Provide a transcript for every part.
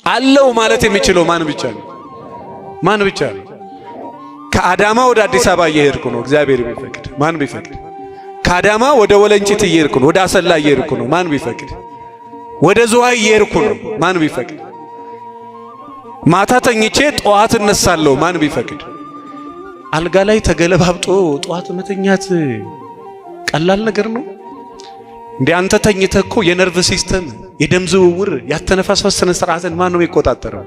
አለው ማለት የሚችለው ማን ብቻ ነው? ማን ብቻ ነው? ከአዳማ ወደ አዲስ አበባ እየሄድኩ ነው፣ እግዚአብሔር ቢፈቅድ። ማን ቢፈቅድ? ከአዳማ ወደ ወለንጭት እየሄድኩ ነው፣ ወደ አሰላ እየሄድኩ ነው። ማን ቢፈቅድ? ወደ ዝዋይ እየሄድኩ ነው። ማን ቢፈቅድ? ማታ ተኝቼ ጠዋት እነሳለሁ። ማን ቢፈቅድ? አልጋ ላይ ተገለባብጦ ጠዋት መተኛት ቀላል ነገር ነው እንዴ? አንተ ተኝተህ እኮ የነርቭ ሲስተም፣ የደም ዝውውር፣ ያተነፋፈስ ስነ ስርዓትን ማን ነው የሚቆጣጠረው?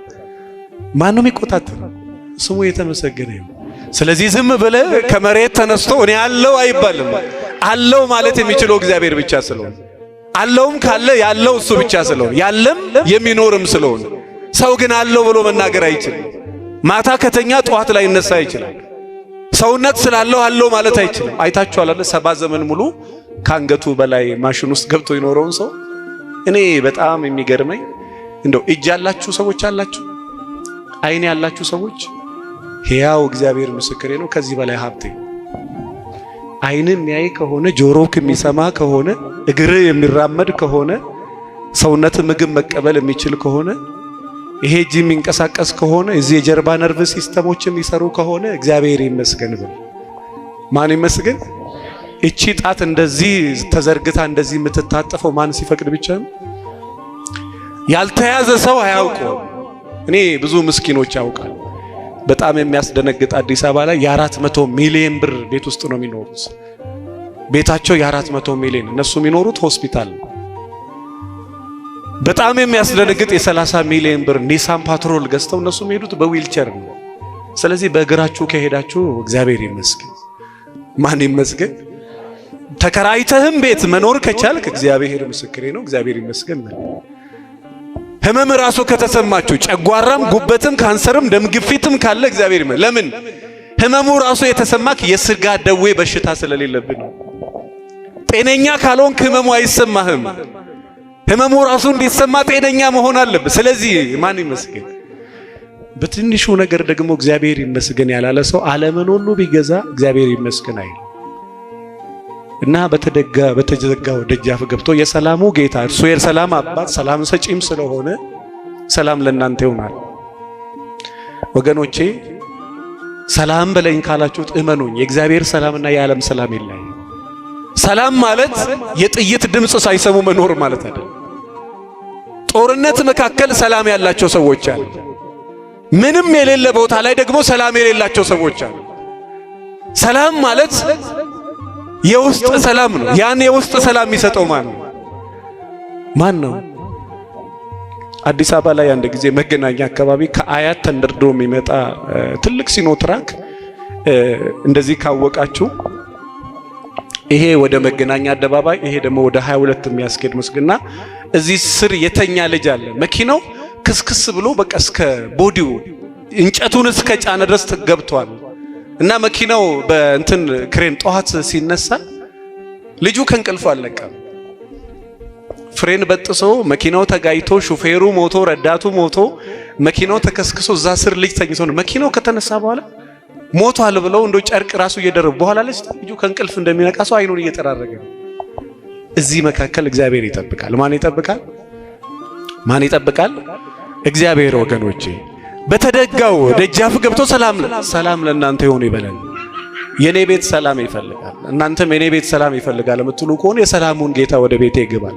ማን ነው የሚቆጣጠረው? ስሙ የተመሰገነ ይሁን። ስለዚህ ዝም ብለህ ከመሬት ተነስቶ እኔ አለው አይባልም። አለው ማለት የሚችለው እግዚአብሔር ብቻ ስለሆነ፣ አለውም ካለ ያለው እሱ ብቻ ስለሆነ፣ ያለም የሚኖርም ስለሆነ፣ ሰው ግን አለው ብሎ መናገር አይችልም። ማታ ከተኛ ጠዋት ላይ ይነሳ ይችላል። ሰውነት ስላለው አለው ማለት አይችልም። አይታችኋል አይደል? 70 ዘመን ሙሉ ከአንገቱ በላይ ማሽን ውስጥ ገብቶ የኖረውን ሰው። እኔ በጣም የሚገርመኝ እንደው እጅ ያላችሁ ሰዎች አላችሁ፣ አይን ያላችሁ ሰዎች፣ ሕያው እግዚአብሔር ምስክሬ ነው፣ ከዚህ በላይ ሀብቴ። አይንም የሚያይ ከሆነ ጆሮክ የሚሰማ ከሆነ እግር የሚራመድ ከሆነ ሰውነት ምግብ መቀበል የሚችል ከሆነ ይሄ እጅ የሚንቀሳቀስ ከሆነ እዚህ የጀርባ ነርቭ ሲስተሞች የሚሰሩ ከሆነ እግዚአብሔር ይመስገን ብል። ማን ይመስገን? እቺ ጣት እንደዚህ ተዘርግታ እንደዚህ የምትታጠፈው ማን ሲፈቅድ ብቻ ነው። ያልተያዘ ሰው አያውቀው። እኔ ብዙ ምስኪኖች ያውቃል። በጣም የሚያስደነግጥ አዲስ አበባ ላይ የ400 ሚሊዮን ብር ቤት ውስጥ ነው የሚኖሩት። ቤታቸው የ400 ሚሊዮን፣ እነሱ የሚኖሩት ሆስፒታል። በጣም የሚያስደነግጥ የ30 ሚሊዮን ብር ኒሳን ፓትሮል ገዝተው እነሱ የሚሄዱት በዊልቸር ነው። ስለዚህ በእግራችሁ ከሄዳችሁ እግዚአብሔር ይመስገን። ማን ይመስገን? ተከራይተህም ቤት መኖር ከቻልክ እግዚአብሔር ምስክሬ ነው፣ እግዚአብሔር ይመስገን። ህመም ራሱ ከተሰማችሁ ጨጓራም፣ ጉበትም፣ ካንሰርም፣ ደም ግፊትም ካለ እግዚአብሔር ይመስገን። ለምን? ህመሙ ራሱ የተሰማክ የስጋ ደዌ በሽታ ስለሌለብን ነው። ጤነኛ ካልሆንክ ህመሙ አይሰማህም። ህመሙ ራሱ እንዲሰማ ጤነኛ መሆን አለበት። ስለዚህ ማን ይመስገን? በትንሹ ነገር ደግሞ እግዚአብሔር ይመስገን ያላለ ሰው ዓለምን ሁሉ ቢገዛ እግዚአብሔር ይመስገን አይል እና በተዘጋው ደጃፍ ገብቶ የሰላሙ ጌታ እርሱ የሰላም አባት ሰላም ሰጪም ስለሆነ ሰላም ለእናንተ ይሆናል። ወገኖቼ ሰላም በለኝ ካላችሁት እመኑኝ፣ የእግዚአብሔር ሰላምና የዓለም ሰላም ይለያል። ሰላም ማለት የጥይት ድምፅ ሳይሰሙ መኖር ማለት አይደለም። ጦርነት መካከል ሰላም ያላቸው ሰዎች አሉ። ምንም የሌለ ቦታ ላይ ደግሞ ሰላም የሌላቸው ሰዎች አሉ። ሰላም ማለት የውስጥ ሰላም ነው። ያን የውስጥ ሰላም የሚሰጠው ማን ነው? አዲስ አበባ ላይ አንድ ጊዜ መገናኛ አካባቢ ከአያት ተንደርድሮ የሚመጣ ትልቅ ሲኖትራክ እንደዚህ ካወቃችሁ ይሄ ወደ መገናኛ አደባባይ፣ ይሄ ደግሞ ወደ 22 የሚያስኬድ መስግና እዚህ ስር የተኛ ልጅ አለ። መኪናው ክስክስ ብሎ በቃ እስከ ቦዲው እንጨቱን እስከ ጫነ ድረስ ገብቷል። እና መኪናው በእንትን ክሬን ጠዋት ሲነሳ ልጁ ከእንቅልፉ አልነቃም። ፍሬን በጥሶ መኪናው ተጋይቶ ሹፌሩ ሞቶ ረዳቱ ሞቶ መኪናው ተከስክሶ እዛ ስር ልጅ ተኝቶ ነው። መኪናው ከተነሳ በኋላ ሞቷል ብለው እንደው ጨርቅ ራሱ እየደረቡ በኋላ ልጁ ከእንቅልፍ እንደሚነቃ ሰው አይኑን እየጠራረገ ነው። እዚህ መካከል እግዚአብሔር ይጠብቃል። ማን ይጠብቃል? ማን ይጠብቃል? እግዚአብሔር። ወገኖቼ በተደጋው ደጃፍ ገብቶ ሰላም ለእናንተ ይሁን ይበላል። የኔ ቤት ሰላም ይፈልጋል፣ እናንተም የኔ ቤት ሰላም ይፈልጋል የምትሉ ከሆነ የሰላሙን ጌታ ወደ ቤቴ ይገባል።